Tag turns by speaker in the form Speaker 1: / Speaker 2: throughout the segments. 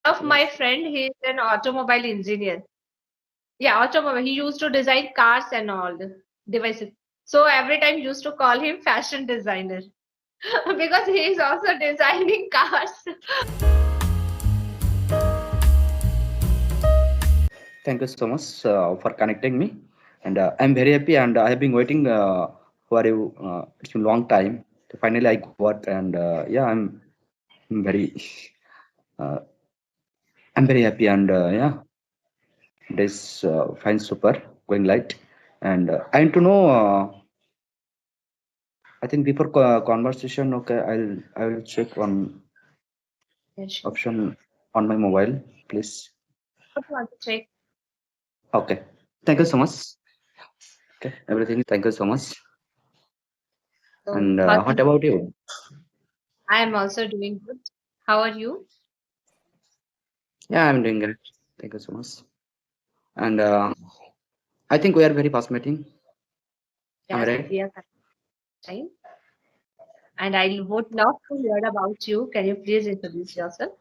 Speaker 1: of my
Speaker 2: Yes.
Speaker 1: friend, he is an automobile engineer. Yeah, automobile. He used to design cars and all the devices. So every time used to call him fashion designer because he is also designing cars.
Speaker 2: Thank you so much for connecting me, and I'm very happy. And I have been waiting for you. It's been a long time. Finally, I got, and yeah, I'm very, uh, I'm very happy, and yeah, this fine super going light, and I want to know. I think before conversation, okay, I will check on
Speaker 1: Yeah, sure.
Speaker 2: option on my mobile, please.
Speaker 1: What do you want to check?
Speaker 2: Okay, thank you so much. Okay, everything. Thank you so much.
Speaker 1: So,
Speaker 2: And
Speaker 1: how
Speaker 2: what about you?
Speaker 1: I am also doing good. How are you?
Speaker 2: Yeah, I'm doing great. Thank you so much. And I think we are very fast meeting. Am I
Speaker 1: Yes,
Speaker 2: right?
Speaker 1: we are time. And I would love to hear about you. Can you please introduce yourself?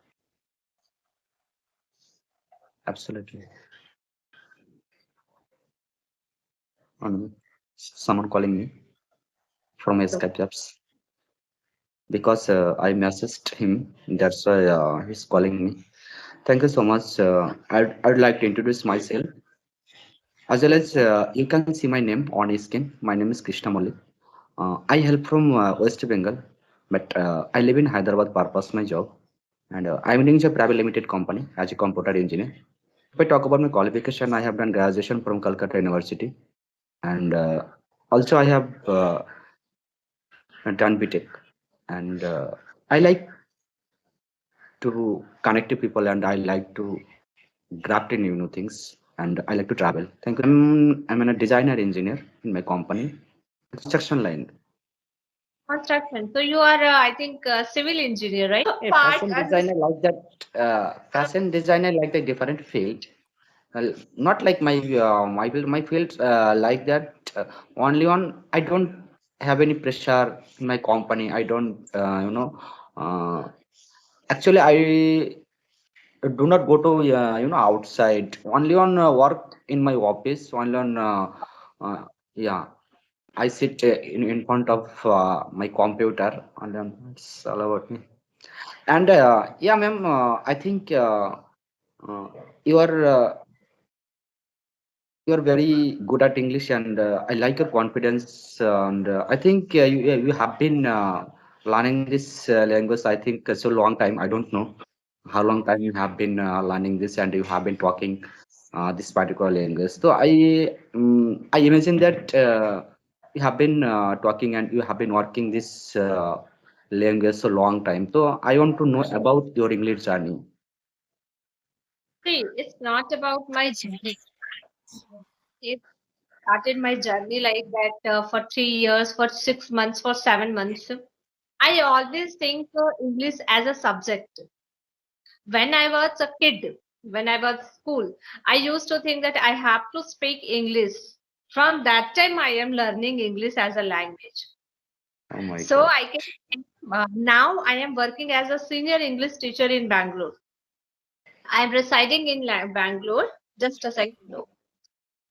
Speaker 2: Absolutely. Someone calling me from
Speaker 1: So,
Speaker 2: Skype apps because I messaged him. That's why he's calling me. Thank you so much. I'd like to introduce myself as well as you can see my name on screen. My name is Krishna Molly. I help from West Bengal, but I live in Hyderabad purpose my job, and I'm in a private limited company as a computer engineer. If I talk about my qualification, I have done graduation from Calcutta University, and also I have done BTech, and I like to connect to people, and I like to grab in new things, and I like to travel. Thank you. I'm a designer engineer in my company, construction line.
Speaker 1: construction. So you are, I think, civil engineer, right?
Speaker 2: A
Speaker 1: Part
Speaker 2: fashion
Speaker 1: and
Speaker 2: designer like that. Fashion designer like the different field. Not like my field like that. Only on I don't have any pressure in my company. I don't Uh, actually, I do not go to outside. Only on work in my office. Only on uh, yeah. I sit in front of my computer, and it's all about me. And yeah, ma'am, I think uh, you are very good at English, and I like your confidence. And I think you have been learning this language. I think so long time. I don't know how long time you have been learning this, and you have been talking this particular language. So I imagine that you have been talking and you have been working this language so long time. So I want to know about your English journey.
Speaker 1: see, it's not about my journey. It started my journey like that for 3 years, for 6 months, for 7 months. I always think English as a subject. When I was a kid, when I was school, I used to think that I have to speak English. From that time, I am learning English as a language.
Speaker 2: Oh my
Speaker 1: So
Speaker 2: God.
Speaker 1: I can now I am working as a senior English teacher in Bangalore. I am residing in Bangalore. Just a second, no,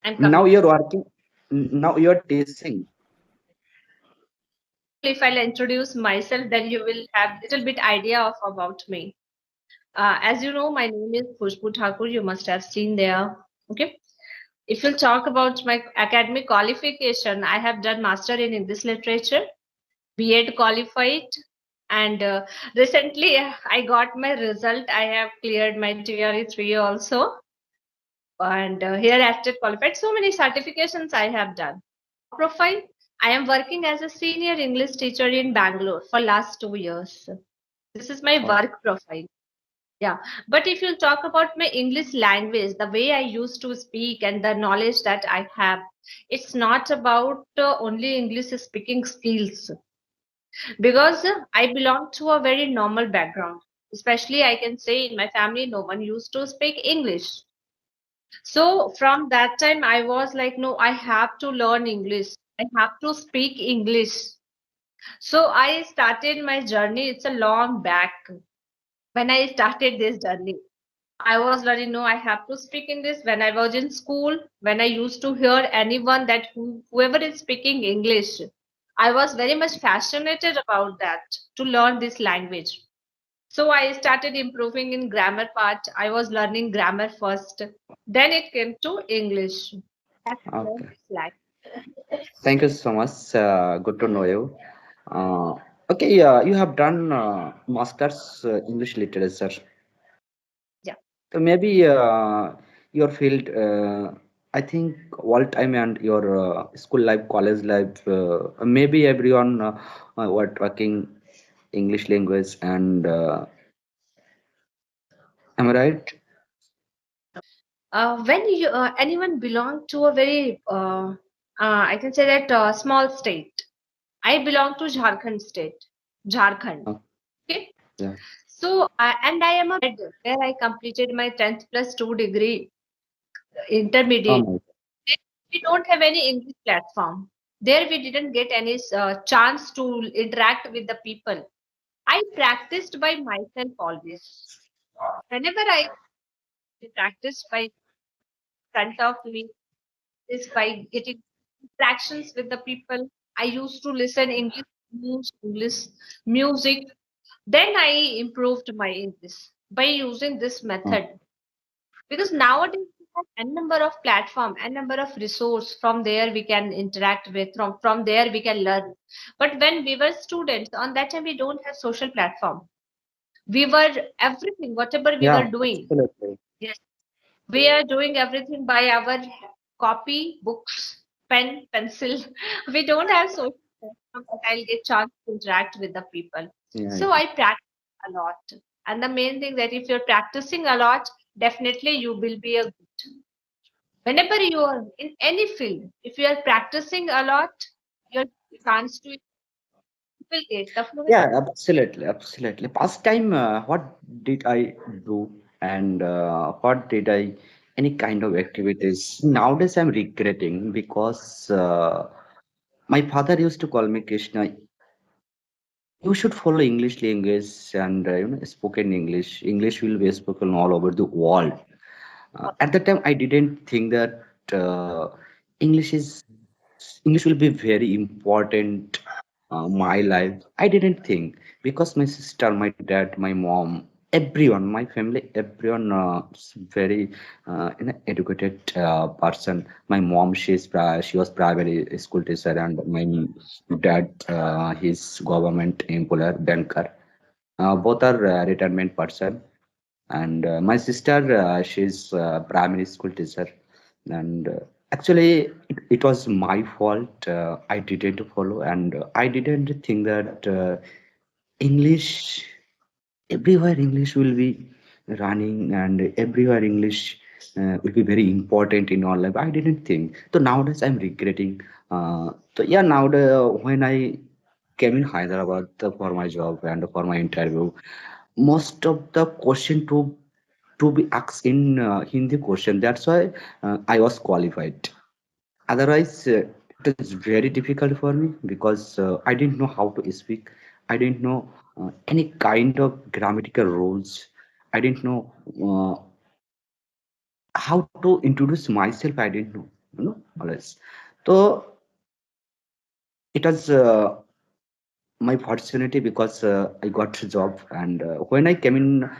Speaker 1: I'm
Speaker 2: Now
Speaker 1: coming.
Speaker 2: you're working. Now you're teaching.
Speaker 1: If I'll introduce myself, then you will have little bit idea of about me. As you know, my name is Khushbu Thakur. You must have seen there. Okay. If you'll talk about my academic qualification, I have done Master in English Literature, B.Ed qualified, and recently I got my result. I have cleared my TRE 3 also, and hereafter qualified. So many certifications I have done. Profile, I am working as a senior English teacher in Bangalore for last 2 years. This is my
Speaker 2: Oh,
Speaker 1: work profile. Yeah, but if you talk about my English language, the way I used to speak and the knowledge that I have, it's not about only English speaking skills because I belong to a very normal background. Especially, I can say in my family, no one used to speak English. So from that time, I was like, no, I have to learn English. I have to speak English. So I started my journey. It's a long back when I started this journey. I was learning, no, I have to speak English. When I was in school, when I used to hear anyone that whoever is speaking English, I was very much fascinated about that to learn this language. So I started improving in grammar part. I was learning grammar first. Then it came to English. That's learned
Speaker 2: Okay.
Speaker 1: this language.
Speaker 2: Thank you so much. Good to know you. Uh, okay, you have done masters English literature.
Speaker 1: Yeah.
Speaker 2: So maybe your field, I think all time and your school life, college life, maybe everyone were talking English language and am I right?
Speaker 1: When you anyone belong to a very, I can say that small state. I belong to Jharkhand state, Jharkhand.
Speaker 2: Uh,
Speaker 1: Okay.
Speaker 2: yeah.
Speaker 1: So, and I am a where I completed my 10th plus 2 degree
Speaker 2: Oh
Speaker 1: intermediate.
Speaker 2: my.
Speaker 1: There we don't have any English platform. There we didn't get any chance to interact with the people. I practiced by myself always. Whenever I practiced by front of me, is by getting interactions with the people. I used to listen English news, English music. Then I improved my English by using this
Speaker 2: Oh,
Speaker 1: method. Because nowadays we have n number of platform, n number of resource. From there we can interact with. From there we can learn. But when we were students, on that time we don't have social platform. We were everything, whatever we were
Speaker 2: yeah,
Speaker 1: doing.
Speaker 2: absolutely.
Speaker 1: Yes, we are doing everything by our copy, books, pen, pencil. We don't have social platform that I'll get chance to interact with the people.
Speaker 2: Yeah,
Speaker 1: So
Speaker 2: yeah.
Speaker 1: I practice a lot. And the main thing that if you're practicing a lot, definitely you will be a good. Whenever you are in any field, if you are practicing a lot, your chance to will get the fluency.
Speaker 2: Yeah, absolutely, absolutely. Past time, what did I do, and what did I, any kind of activities? Nowadays, I'm regretting because my father used to call me Krishna. You should follow English language and spoken English. English will be spoken all over the world. At that time, I didn't think that English is English will be very important my life. I didn't think because my sister, my dad, my mom, everyone, my family, everyone is very educated person. My mom, she was primary school teacher, and my dad, he's government employer, banker. Both are retirement person, and my sister, she's primary school teacher, and actually it was my fault. I didn't follow, and I didn't think that English, everywhere English will be running, and everywhere English will be very important in our life. I didn't think. So nowadays I'm regretting. So yeah, now when I came in Hyderabad for my job and for my interview, most of the question to be asked in Hindi question. That's why I was qualified. Otherwise, it is very difficult for me because I didn't know how to speak. I didn't know any kind of grammatical rules. I didn't know how to introduce myself. I didn't know, always. So it was my opportunity because I got a job, and when I came in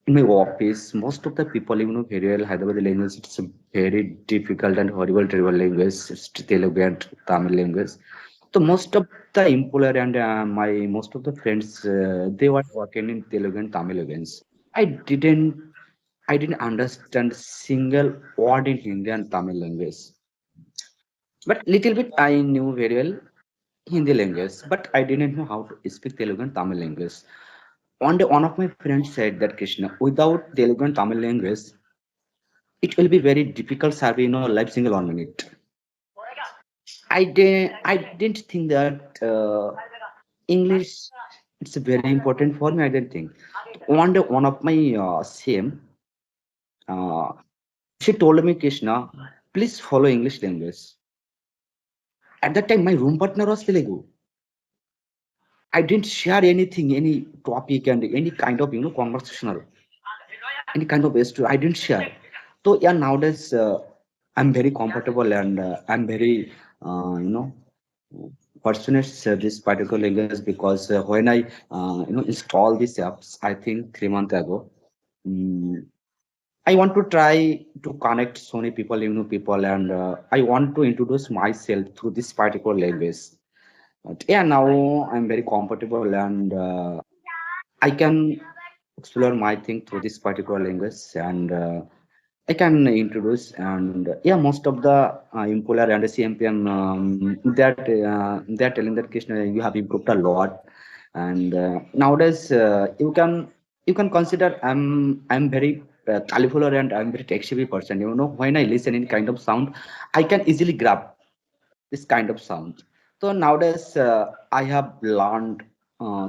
Speaker 2: my office, most of the people, very well, Hyderabad language, it's a very difficult and horrible, terrible language. It's Telugu and Tamil language. So most of the employer and my most of the friends, they were working in Telugu and Tamil language. I didn't I didn't understand single word in Hindi and Tamil language, but little bit I knew very well Hindi language, but I didn't know how to speak Telugu and Tamil language. One day, one of my friends said that Krishna, without Telugu and Tamil language, it will be very difficult survey in our life single 1 minute. I didn't think that English it's very important for me. I didn't think. One day, one of my same, uh, she told me, Krishna, please follow English language. At that time, my room partner was Telugu. I didn't share anything, any topic and any kind of conversational. any kind of ways to I didn't share. So yeah, nowadays I'm very comfortable and I'm very you know fortunate this particular language because when I install these apps, I think 3 months ago, mm, I want to try to connect so many people, new people, and I want to introduce myself through this particular language. But yeah, now I'm very comfortable and I can explore my thing through this particular language and I can introduce and yeah, most of the Impolar and the CMPM they're telling that Krishna you have improved a lot and nowadays you can consider I'm very colorful and I'm very tech savvy person. You know when I listen in kind of sound, I can easily grab this kind of sound. So nowadays I have learned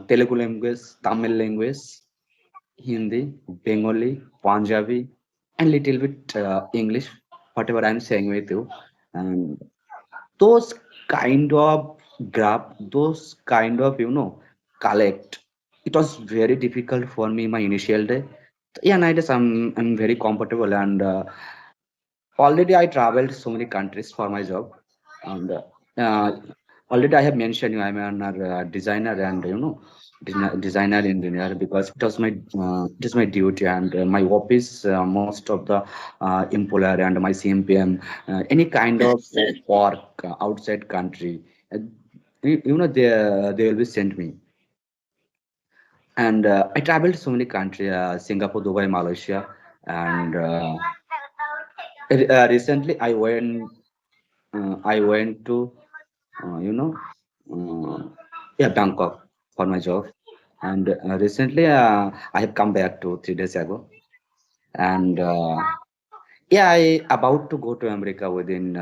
Speaker 2: Telugu language, Tamil language, Hindi, Bengali, Punjabi, and little bit English, whatever I'm saying with you. And those kind of grab, those kind of, collect. It was very difficult for me my initial day. Yeah, nowadays I'm very comfortable and already I traveled so many countries for my job, and already I have mentioned you I'm an designer and designer engineer because it is my duty and my office most of the employer and my CMPM any kind of work outside country, uh, they always send me and I traveled so many countries Singapore, Dubai, Malaysia, and recently I went to, you know, uh, yeah, Bangkok for my job. And recently, I have come back to 3 days ago. And yeah, I about to go to America within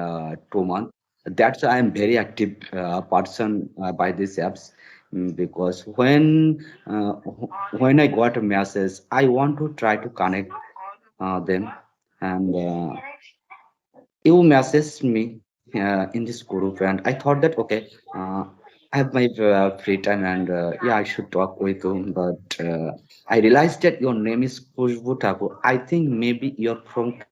Speaker 2: 2 months. That's why I'm very active person by these apps because when I got a message, I want to try to connect them and. You messaged me in this group and I thought that okay, I have my free time and yeah, I should talk with you, but I realized that your name is Khushbu Thakur. I think maybe you're from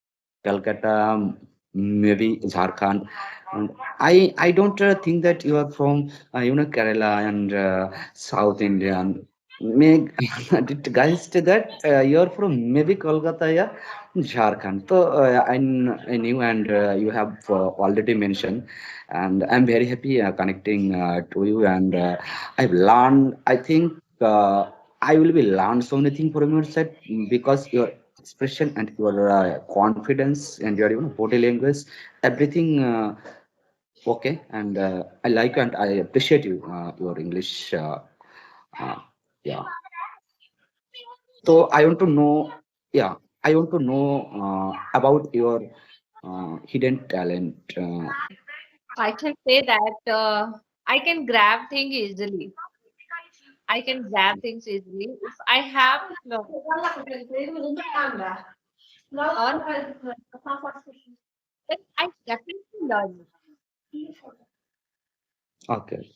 Speaker 2: Calcutta, maybe Jharkhand, and I don't think that you are from Kerala and South Indian. May did guys say that you're from maybe Kolkata, yeah, Jharkhand. So I knew, and you have already mentioned, and I'm very happy connecting to you. And I've learned. I think I will be learned so many things from your side because your expression and your confidence and your body language, everything okay. And I like and I appreciate you your English. Uh, yeah. So I want to know, yeah, I want to know about your hidden talent.
Speaker 1: I can say that I can grab things easily. I can grab things easily. If I have on, then I definitely learn.
Speaker 2: Okay,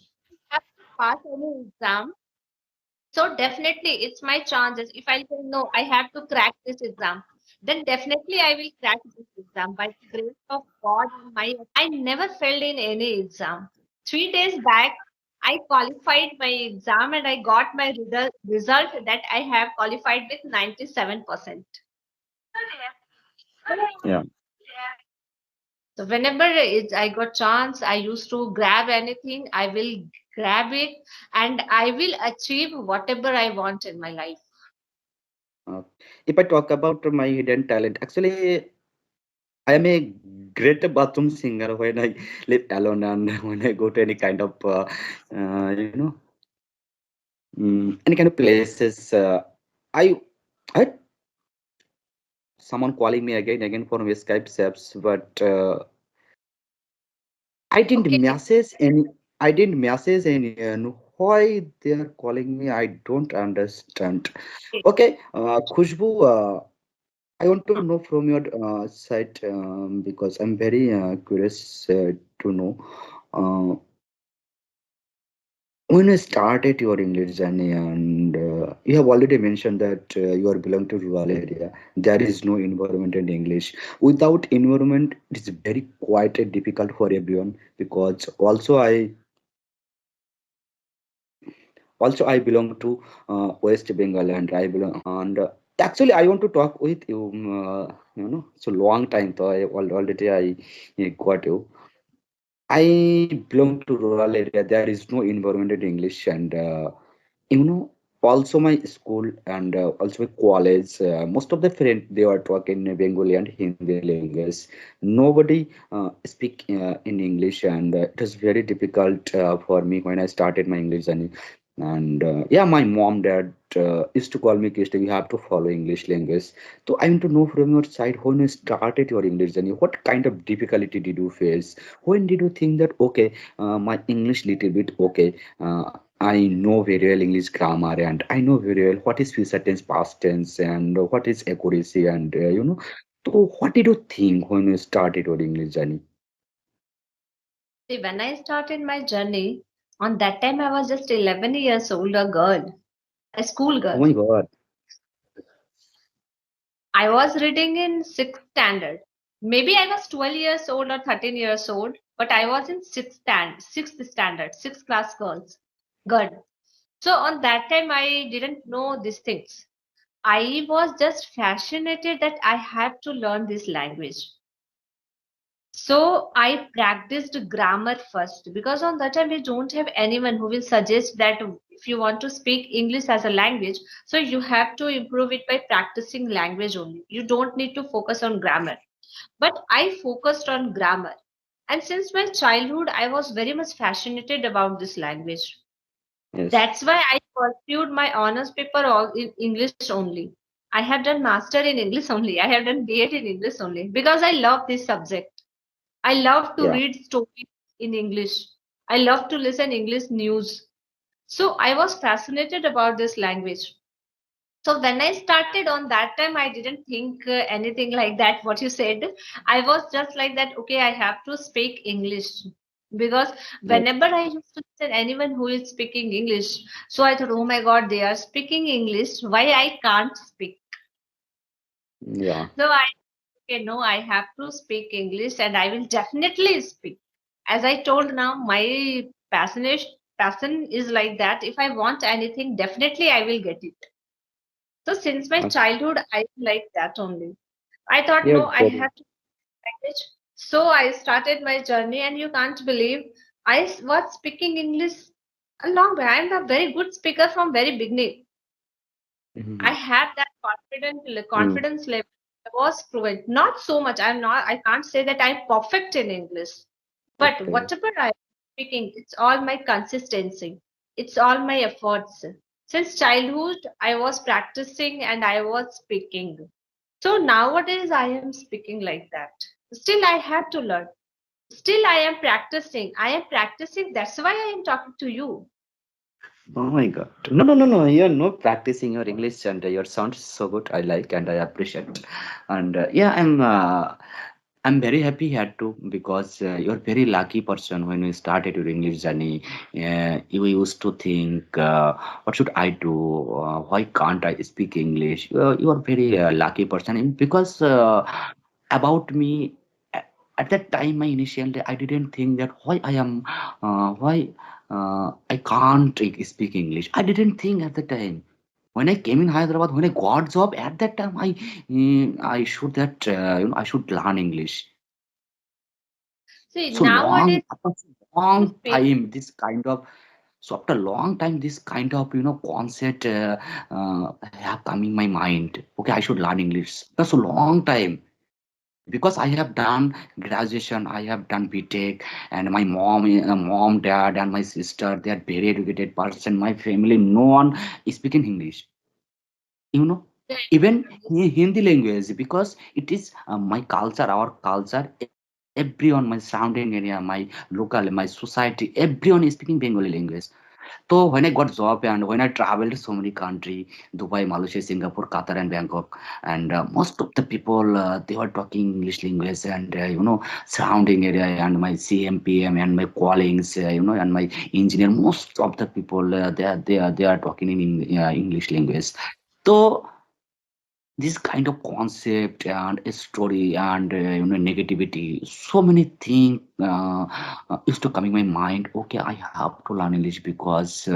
Speaker 1: I have to pass any exam. So definitely it's my chances. If I say no, I have to crack this exam, then definitely I will crack this exam by the grace of God and my I never failed in any exam. 3 days back, I qualified my exam and I got my result that I have qualified with 97%.
Speaker 2: yeah.
Speaker 1: So whenever I got chance, I used to grab anything, I will grab it and I will achieve whatever I want in my life.
Speaker 2: Uh, if I talk about my hidden talent, actually, I am a great bathroom singer when I live alone and when I go to any kind of, any kind of places. I I had someone calling me again, again for Skype apps, but I didn't
Speaker 1: Okay.
Speaker 2: message any. I didn't message anyone. Why they are calling me? I don't understand. Okay, Khushbu, I want to know from your side because I'm very curious to know. Uh, when you started your English journey, and you have already mentioned that you are belong to rural area, there is no environment in English. Without environment, it is very quite difficult for everyone, because also I belong to West Bengal, and I belong, and actually I want to talk with you. So long time, so already I got you. I belong to rural area. There is no environment in English, and you know, also my school and also my college. Most of the friends they are talking Bengali and Hindi language. Nobody speak in English, and it was very difficult for me when I started my English journey. And yeah, my mom, dad used to call me, Krishna, you have to follow English language. So I want to know from your side, when you started your English journey, what kind of difficulty did you face? When did you think that, okay, my English little bit okay, I know very well English grammar, and I know very well what is future tense, past tense, and what is accuracy, and So what did you think when you started your English journey?
Speaker 1: See, when I started my journey, on that time I was just 11 years old, a girl, a school
Speaker 2: Oh
Speaker 1: girl.
Speaker 2: my God.
Speaker 1: I was reading in sixth standard. Maybe I was 12 years old or 13 years old, but I was in sixth standard, sixth class girl. So on that time, I didn't know these things. I was just fascinated that I had to learn this language. So I practiced grammar first because on that time we don't have anyone who will suggest that if you want to speak English as a language, so you have to improve it by practicing language only. You don't need to focus on grammar. But I focused on grammar. And since my childhood, I was very much fascinated about this language.
Speaker 2: Yes.
Speaker 1: That's why I pursued my honors paper all in English only. I have done master in English only. I have done BEd in English only because I love this subject. I love to
Speaker 2: Yeah.
Speaker 1: read stories in English. I love to listen English news. So I was fascinated about this language. So when I started on that time, I didn't think anything like that. What you said, I was just like that. Okay, I have to speak English because
Speaker 2: Yes.
Speaker 1: whenever I used to listen anyone who is speaking English, so I thought, oh my God, they are speaking English. Why I can't speak?
Speaker 2: Yeah.
Speaker 1: So I okay, no, I have to speak English, and I will definitely speak. As I told now, my passion is like that. If I want anything, definitely I will get it. So since my
Speaker 2: Uh,
Speaker 1: childhood, I like that only. I thought,
Speaker 2: yeah.
Speaker 1: no, I
Speaker 2: Very.
Speaker 1: have to language. So I started my journey, and you can't believe was speaking English a long way. I'm a very good speaker from very beginning. I
Speaker 2: Mhm.
Speaker 1: had that
Speaker 2: Mm.
Speaker 1: confidence level. I was fluent, not so much. I'm not. I can't say that I'm perfect in English, but
Speaker 2: Okay.
Speaker 1: whatever I'm speaking, it's all my consistency. It's all my efforts. Since childhood, I was practicing and I was speaking. So nowadays I am speaking like that. Still I have to learn. Still I am practicing. I am practicing. That's why I am talking to you.
Speaker 2: Oh my God. No, no, no, no. You're not practicing your English, and your sound is so good. I like and I appreciate. And yeah, I'm very happy here too, because you're very lucky person. When you started your English journey, you used to think, what should I do? Why can't I speak English? You are very lucky person. And because about me, at that time, my initial day, I didn't think that why I can't speak English. I didn't think at the time. When I came in Hyderabad, when I got job, at that time I should that I should learn English.
Speaker 1: See,
Speaker 2: So long
Speaker 1: nowadays
Speaker 2: after
Speaker 1: to
Speaker 2: long
Speaker 1: speak.
Speaker 2: time, this kind of so after long time, this kind of concept have come in my mind. Okay, I should learn English. That's a long time, because I have done graduation, I have done BTech, and my mom, dad, and my sister, they are very educated person. My family, no one is speaking English. You know, even Hindi language, because it is my culture, our culture. Everyone, my surrounding area, my local, my society, everyone is speaking Bengali language. So when I got job and when I traveled to so many country, Dubai, Malaysia, Singapore, Qatar, and Bangkok, and most of the people they were talking English language, and surrounding area, and my CMPM and my colleagues, and my engineer, most of the people they are talking in English language. So this kind of concept and a story and negativity, so many things used to come in my mind. Okay, I have to learn English because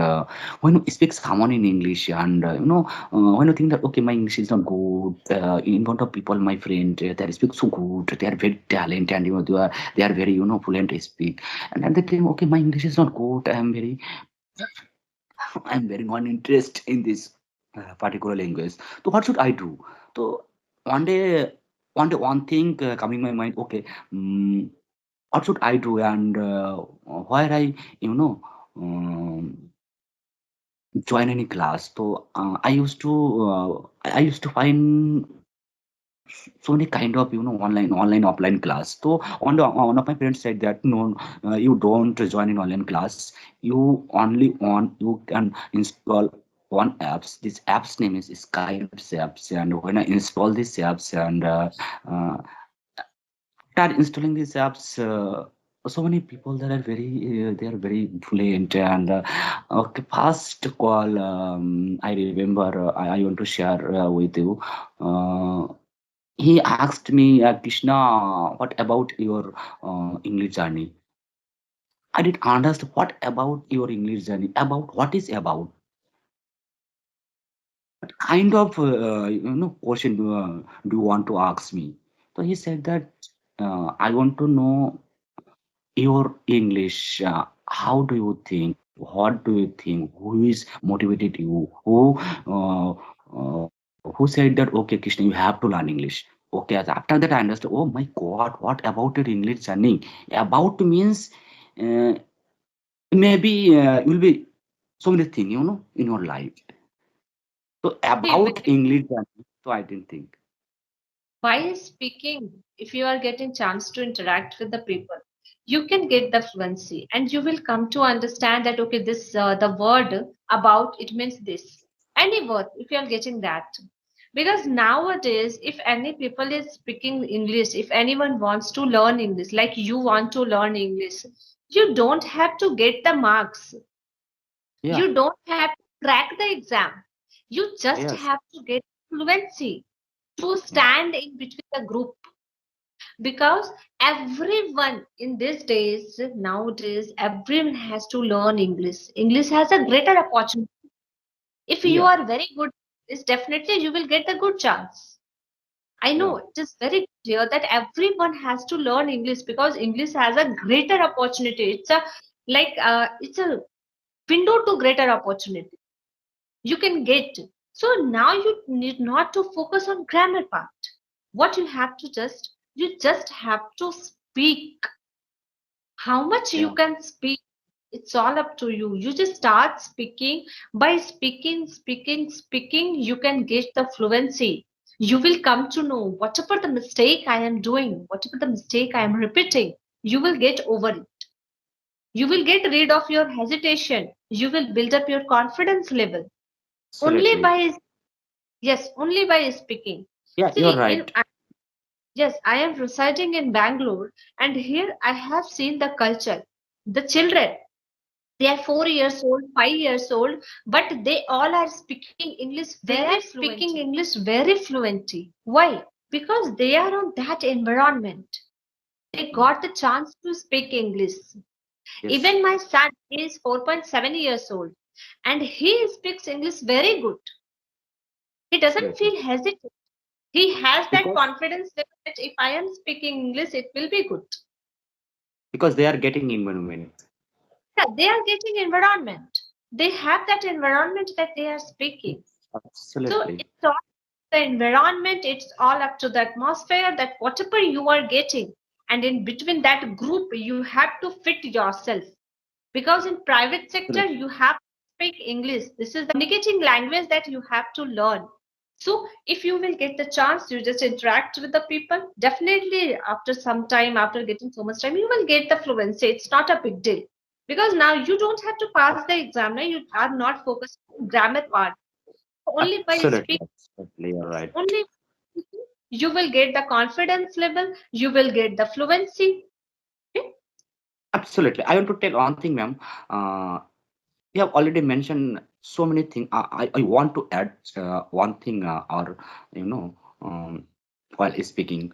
Speaker 2: when you speak someone in English, and when you think that okay, my English is not good in front of people, my friend, they speak so good, they are very talented, and they are very fluent to speak, and at the time, okay, my English is not good, I'm very non-interest in this particular language. So what should I do? So one day, one thing coming my mind. Okay, um, what should I do? And where you know, um, join any class. So I used to find so many kind of online offline class. So one of my friends said that no, you don't join in online class, you only on you can install one apps. This app's name is Skype apps, and when I install these apps and uh, start installing these apps, so many people that are they are very fluent. And okay, first call, I remember, I want to share with you. uh, he asked me, Krishna, what about your English journey? I did understand what about your English journey. About what is about? What kind of question do you want to ask me? So he said that I want to know your English. How do you think? What do you think? Who is motivated you? Who said that okay, Krishna, you have to learn English? Okay, as after that I understood. Oh my God, what about your English journey? About means uh, maybe will be so many things in your life. So
Speaker 1: See,
Speaker 2: about English journey. So I didn't think.
Speaker 1: by speaking, if you are getting chance to interact with the people, you can get the fluency, and you will come to understand that okay, this the word about it means this. Any word, if you are getting that, because nowadays, if any people is speaking English, if anyone wants to learn English, like you want to learn English, you don't have to get the marks.
Speaker 2: Yeah.
Speaker 1: You don't have to crack the exam. You just
Speaker 2: Yes.
Speaker 1: have to get fluency to
Speaker 2: Yeah.
Speaker 1: stand in between the group, because everyone in these days, nowadays, everyone has to learn English. English has a greater opportunity. If you
Speaker 2: Yeah.
Speaker 1: are very good, it's definitely you will get a good chance. I know
Speaker 2: Yeah.
Speaker 1: it is very clear that everyone has to learn English because English has a greater opportunity. It's a window to greater opportunity you can get. So now you need not to focus on grammar part. What you just have to speak. How much you
Speaker 2: Yeah.
Speaker 1: can speak, it's all up to you. You just start speaking. By speaking, you can get the fluency. You will come to know whatever the mistake I am doing, whatever the mistake I am repeating, you will get over it. You will get rid of your hesitation. You will build up your confidence level only
Speaker 2: Absolutely.
Speaker 1: by, yes, only by speaking.
Speaker 2: Yeah, you're
Speaker 1: See,
Speaker 2: right.
Speaker 1: yes, I am residing in Bangalore, and here I have seen the culture. The children, they are 4 years old, 5 years old, but they all are speaking English very speaking English very fluently. Why? Because they are on that environment. They
Speaker 2: Mm.
Speaker 1: got the chance to speak English.
Speaker 2: Yes.
Speaker 1: Even my son is 4.7 years old, and he speaks English very good. He doesn't
Speaker 2: Absolutely.
Speaker 1: feel hesitant. He has that
Speaker 2: Because
Speaker 1: confidence that if I am speaking English, it will be good.
Speaker 2: they are getting environment.
Speaker 1: Yeah, they are getting environment. They have that environment that they are speaking. So
Speaker 2: Absolutely.
Speaker 1: it's all the environment, it's all up to the atmosphere that whatever you are getting, and in between that group, you have to fit yourself. Because in private sector,
Speaker 2: Absolutely.
Speaker 1: you have to speak English. This is the communicating language that you have to learn. So if you will get the chance, you just interact with the people. Definitely, after some time, after getting so much time, you will get the fluency. It's not a big deal. Because now you don't have to pass the exam. Now you are not focused on grammar part. Only by
Speaker 2: Absolutely,
Speaker 1: speaking,
Speaker 2: absolutely, you're right.
Speaker 1: only you will get the confidence level, you will get the fluency. Okay?
Speaker 2: Absolutely. I want to tell one thing, ma'am. Uh, you have already mentioned so many things. I want to add one thing, or you know, while speaking.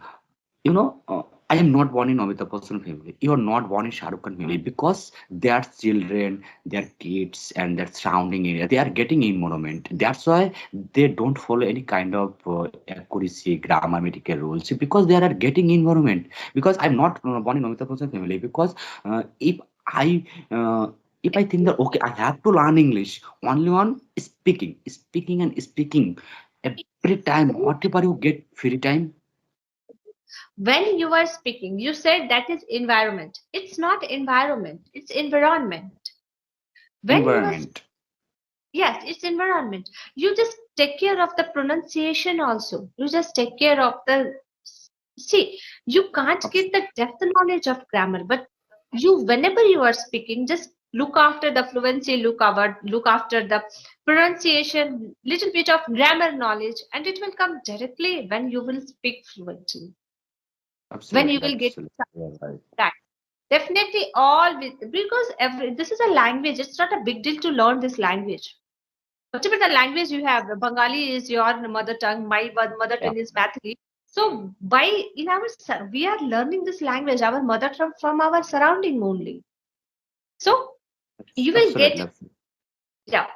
Speaker 2: You know, I am not born in Amitabh Bachchan family. You are not born in Shah Rukh Khan family because their children, their kids, and their surrounding area, they are getting environment. That's why they don't follow any kind of accuracy, grammatical rules because they are getting environment. Because I'm not born in Amitabh Bachchan family because if I if I think that okay, I have to learn English only on speaking and speaking every time, whatever you get free time.
Speaker 1: When you are speaking, you said that is environment. It's not environment, it's environment. When you are,
Speaker 2: Environment.
Speaker 1: yes, it's environment. You just take care of the pronunciation also. You just take care of the, see, you can't
Speaker 2: Abs-
Speaker 1: get the depth knowledge of grammar, but you, whenever you are speaking, just look after the fluency, look after the pronunciation, little bit of grammar knowledge, and it will come directly when you will speak fluently. When you
Speaker 2: Absolutely,
Speaker 1: will get
Speaker 2: absolutely. You're right.
Speaker 1: that. Definitely all with, because every, this is a language. It's not a big deal to learn this language. Whatever the language you have, Bengali is your mother tongue, my mother
Speaker 2: Yeah,
Speaker 1: tongue is Mathili. So by in our we are learning this language, our mother tongue from our surrounding only. So you will
Speaker 2: absolutely,
Speaker 1: get,
Speaker 2: absolutely.
Speaker 1: yeah.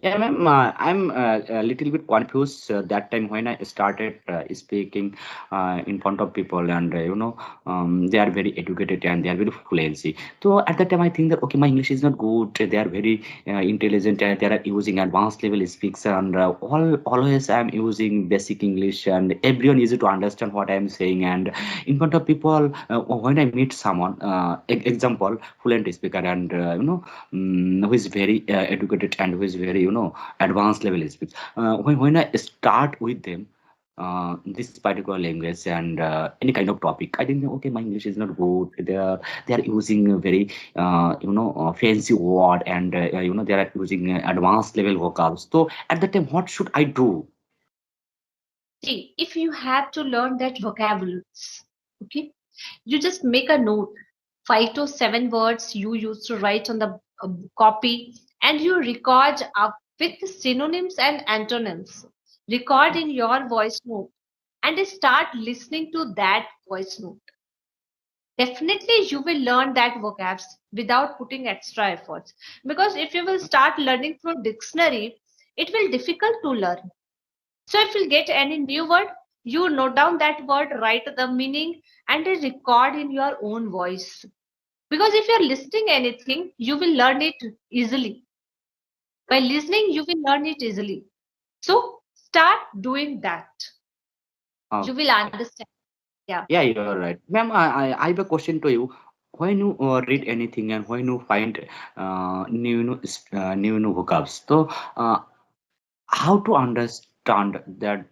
Speaker 2: Yeah, ma'am, I'm a little bit confused that time when I started speaking in front of people, and they are very educated and they are very fluency. So at that time, I think that okay, my English is not good. They are very intelligent and they are using advanced level speaks, and always I'm using basic English, and everyone easy to understand what I'm saying. And in front of people, when I meet someone, example, fluent speaker, and who is very educated and who is very advanced level speech. When I start with them this particular language and any kind of topic, I think okay, my English is not good. They are using a very fancy word, and they are using advanced level vocabs. So at that time, what should I do?
Speaker 1: See, if you have to learn that vocabularies, okay, you just make a note, 5 to 7 words you used to write on the copy, and you record up with synonyms and antonyms. Record in your voice note and start listening to that voice note. Definitely, you will learn that vocabs without putting extra efforts. Because if you will start learning from dictionary, it will difficult to learn. So if you get any new word, you note down that word, write the meaning, and record in your own voice. Because if you're listening anything, you will learn it easily. By listening, you will learn it easily. So start doing that. You will
Speaker 2: Okay.
Speaker 1: understand. Yeah.
Speaker 2: Yeah, you're right. Ma'am, I have a question to you. When you read anything and when you find new vocabs, so how to understand that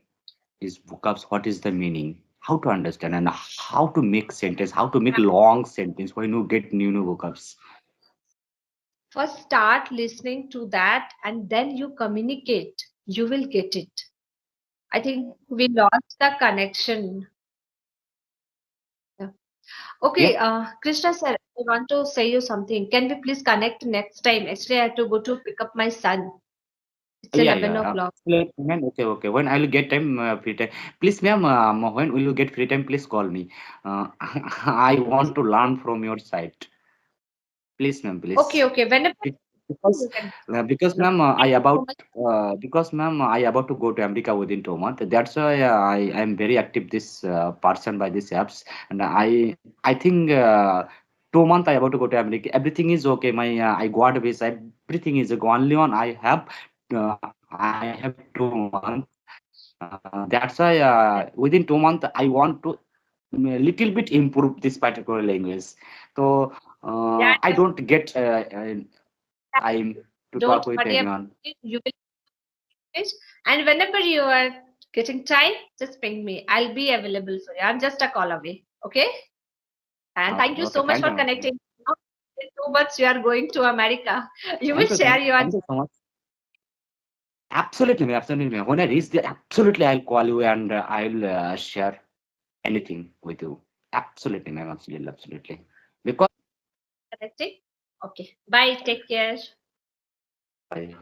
Speaker 2: is vocabs? What is the meaning? How to understand and how to make sentence? How to make long sentence when you get new vocabs?
Speaker 1: First, start listening to that and then you communicate. You will get it. I think we lost the connection. Yeah.
Speaker 2: Yeah,
Speaker 1: Okay, Krishna sir, I want to say you something. Can we please connect next time? Actually, I have to go to pick up my son. It's
Speaker 2: yeah,
Speaker 1: 11
Speaker 2: yeah.
Speaker 1: o'clock.
Speaker 2: Ma'am, okay, okay. When I will get time, free time, please, ma'am. When will you get free time? Please call me. I want to learn from your side. Please, ma'am,
Speaker 1: Okay,
Speaker 2: please.
Speaker 1: okay. Whenever
Speaker 2: Be-
Speaker 1: you
Speaker 2: Because,
Speaker 1: can.
Speaker 2: because,
Speaker 1: No.
Speaker 2: ma'am,
Speaker 1: Thank you so much.
Speaker 2: because, ma'am, I about to go to America within 2 months. That's why I am very active this person by these apps, and I think 2 months I about to go to America. Everything is okay. My I got a visa. Everything is okay. Only on I have 2 months. That's why within 2 months I want to little bit improve this particular language. So
Speaker 1: Yeah,
Speaker 2: I don't get time to
Speaker 1: don't
Speaker 2: talk with
Speaker 1: worry about
Speaker 2: anyone.
Speaker 1: it. You will finish. And whenever you are getting time, just ping me. I'll be available for you. I'm just a call away. Okay? And thank you
Speaker 2: Okay,
Speaker 1: so much
Speaker 2: thank
Speaker 1: for
Speaker 2: you.
Speaker 1: connecting. in 2 months you are going to America. You will
Speaker 2: Thank you,
Speaker 1: share
Speaker 2: thank you,
Speaker 1: your.
Speaker 2: thank you so much. Absolutely, ma'am, absolutely, ma'am. When I reach there, absolutely, I'll call you and I'll share anything with you. Absolutely, ma'am, absolutely, absolutely. Because
Speaker 1: Connecting. Okay. Bye. Take care.
Speaker 2: I